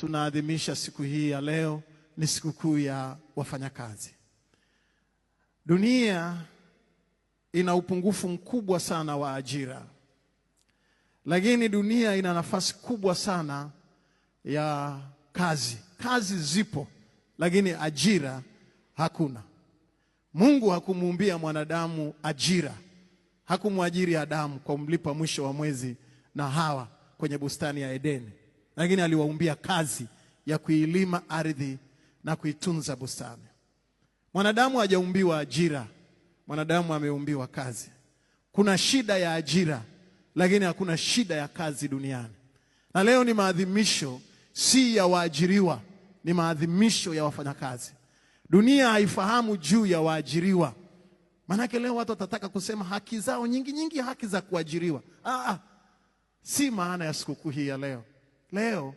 tunaadhimisha siku hii ya leo, ni sikukuu ya wafanyakazi. Dunia ina upungufu mkubwa sana wa ajira, lakini dunia ina nafasi kubwa sana ya kazi. Kazi zipo, lakini ajira hakuna. Mungu hakumuumbia mwanadamu ajira. Hakumwajiri Adamu kwa kumlipa mwisho wa mwezi na Hawa kwenye bustani ya Edeni, lakini aliwaumbia kazi ya kuilima ardhi na kuitunza bustani. Mwanadamu hajaumbiwa ajira, mwanadamu ameumbiwa kazi. Kuna shida ya ajira, lakini hakuna shida ya kazi duniani. Na leo ni maadhimisho si ya waajiriwa, ni maadhimisho ya wafanyakazi. Dunia haifahamu juu ya waajiriwa. Manake leo watu watataka kusema haki zao nyingi, haki za kuajiriwa. Si maana ya sikukuu hii ya leo. Leo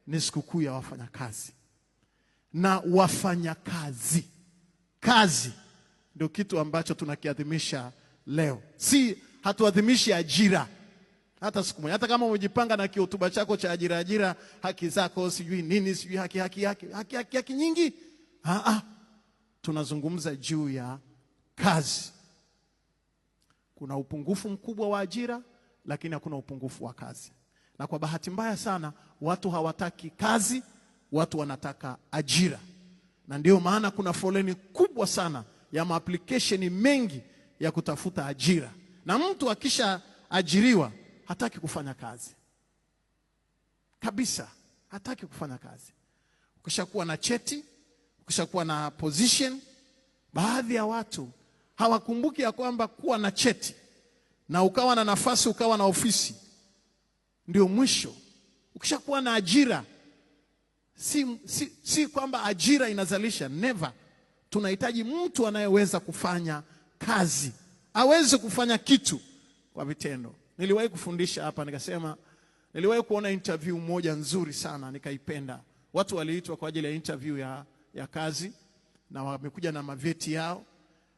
ni sikukuu ya wafanyakazi. Na wafanyakazi, kazi ndio kitu ambacho tunakiadhimisha leo. Si hatuadhimishi ajira hata siku moja. Hata kama umejipanga na kihotuba chako cha ajira, haki zako, sijui nini, sijui haki nyingi. Tunazungumza juu ya kazi. Kuna upungufu mkubwa wa ajira, lakini hakuna upungufu wa kazi. Na kwa bahati mbaya sana, watu hawataki kazi, watu wanataka ajira. Na ndio maana kuna foleni kubwa sana ya maapplication mengi ya kutafuta ajira. Na mtu akisha ajiriwa hataki kufanya kazi kabisa, hataki kufanya kazi. Ukishakuwa na cheti, ukishakuwa na position, baadhi ya watu hawakumbuki ya kwamba kuwa na cheti na ukawa na nafasi, ukawa na ofisi ndio mwisho. Ukishakuwa na ajira, si kwamba ajira inazalisha, never. Tunahitaji mtu anayeweza kufanya kazi, aweze kufanya kitu kwa vitendo. Niliwahi kufundisha hapa, nikasema niliwahi kuona interview moja nzuri sana, nikaipenda. Watu waliitwa kwa ajili ya interview ya kazi na wamekuja na mavyeti yao,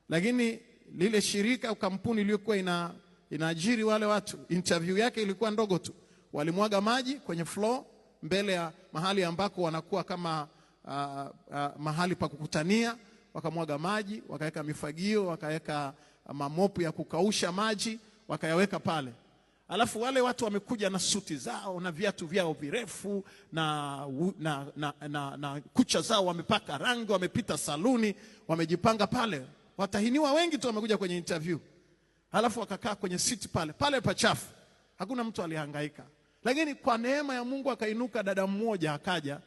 lakini lile shirika au kampuni iliyokuwa inaajiri wale watu, interview yake ilikuwa ndogo tu. Walimwaga maji kwenye floor mbele ya mahali ambako wanakuwa kama mahali pa kukutania. Wakamwaga maji, wakaweka mifagio, wakaweka mamopu ya kukausha maji, wakayaweka pale. Alafu wale watu wamekuja na suti zao na viatu vyao virefu na kucha zao wamepaka rangi, wamepita saluni, wamejipanga pale. Watahiniwa wengi tu wamekuja kwenye interview. Alafu wakakaa kwenye siti pale pachafu. Hakuna mtu alihangaika. Lakini kwa neema ya Mungu akainuka dada mmoja, akaja,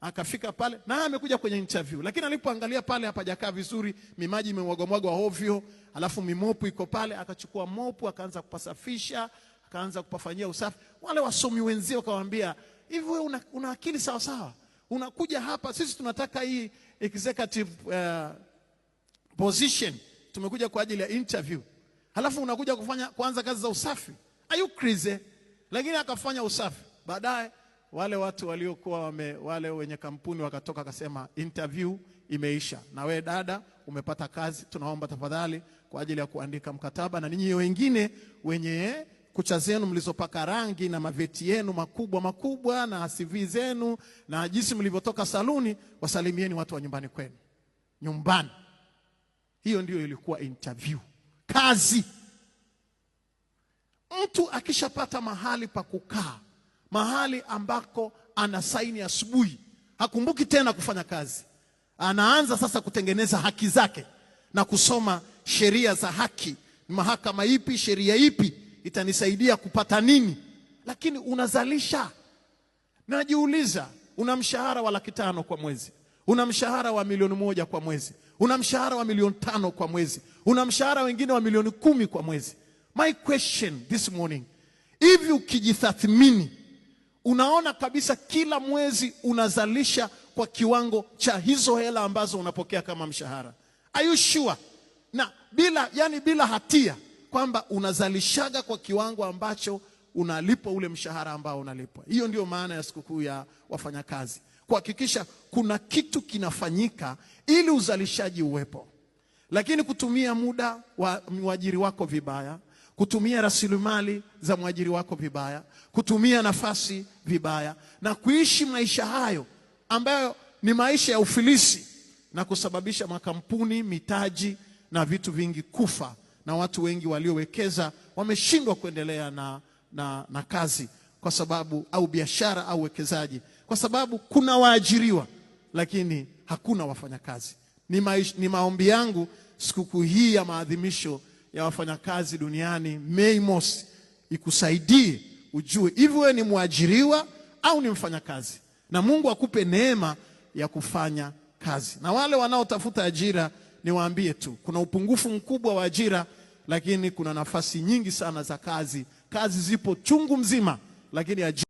akafika pale na amekuja kwenye interview. Lakini alipoangalia pale hapajakaa vizuri, mimaji imemwagwa ovyo, alafu mimopu iko pale, akachukua mopu akaanza kupasafisha, akaanza kupafanyia usafi. Wale wasomi wenzao wakamwambia, "Hivi wewe una akili sawa sawa? Unakuja hapa, sisi tunataka hii executive position. Tumekuja kwa ajili ya interview. Halafu unakuja kuanza kazi za usafi. Are you crazy?" Lakini akafanya usafi. Baadaye wale watu waliokuwa wale wenye kampuni wakatoka, akasema interview imeisha. Na we dada umepata kazi, tunaomba tafadhali kwa ajili ya kuandika mkataba, na ninyi wengine wenye kucha zenu mlizopaka rangi na maveti yenu makubwa na CV zenu na jinsi mlivyotoka saluni, wasalimieni watu wa nyumbani kwenu. Nyumbani. Hiyo ndio ilikuwa interview. Kazi. Mtu akishapata mahali pa kukaa, mahali ambako ana saini asubuhi, hakumbuki tena kufanya kazi. Anaanza sasa kutengeneza haki zake na kusoma sheria za haki. Mahakama ipi, sheria ipi itanisaidia kupata nini? Lakini unazalisha. Najiuliza, una mshahara wa 500,000 kwa mwezi, una mshahara wa 1,000,000 kwa mwezi, una mshahara wa 500,000 kwa mwezi, una mshahara wengine wa 10,000,000 kwa mwezi. My question this morning, hivi ukijitathmini, unaona kabisa kila mwezi unazalisha kwa kiwango cha hizo hela ambazo unapokea kama mshahara? Are you sure? Na bila hatia kwamba unazalishaga kwa kiwango ambacho unalipwa ule mshahara ambao unalipwa. Hiyo ndio maana ya sikukuu ya wafanyakazi. Kuhakikisha kuna kitu kinafanyika ili uzalishaji uwepo. Lakini kutumia muda wa mwajiri wako vibaya, kutumia rasilimali za mwajiri wako vibaya, kutumia nafasi vibaya, na kuishi maisha hayo ambayo ni maisha ya ufilisi, na kusababisha makampuni, mitaji na vitu vingi kufa, na watu wengi waliowekeza wameshindwa kuendelea na kazi kwa sababu, au biashara au uwekezaji, kwa sababu kuna waajiriwa lakini hakuna wafanyakazi. Ni maombi yangu sikukuu hii ya maadhimisho ya wafanyakazi duniani Mei Mosi ikusaidie ujue hivi wewe ni mwajiriwa au ni mfanyakazi, na Mungu akupe neema ya kufanya kazi. Na wale wanaotafuta ajira, niwaambie tu, kuna upungufu mkubwa wa ajira, lakini kuna nafasi nyingi sana za kazi. Kazi zipo chungu mzima, lakini ajira